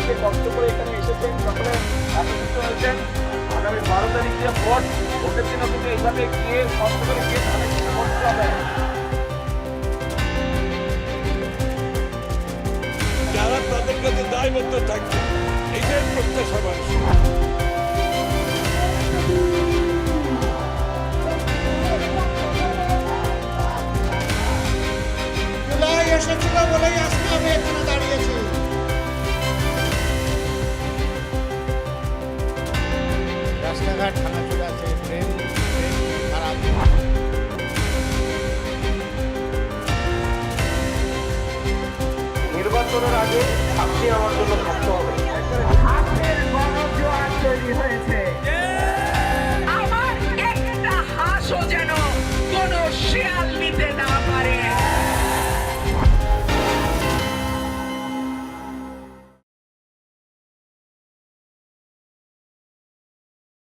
আজকে কষ্ট করে এখানে এসেছেন, সকলে একত্রিত হয়েছেন। আগামী 12 তারিখ যে ভোট, ভোটের দিনও কিন্তু এইভাবে গিয়ে কষ্ট করে গিয়ে ধানের শীষে ভোট দিতে হবে। যারা তাদের কাছে দায়বদ্ধ থাকবে, এটাই প্রত্যাশা মানুষ। জুলাই এসেছিল বলেই আজকে আমি এখানে দাঁড়িয়েছি। রাস্তাঘাট ভাঙাচুর আছে, ট্রেন খারাপ। নির্বাচনের আগে আপনি আমার জন্য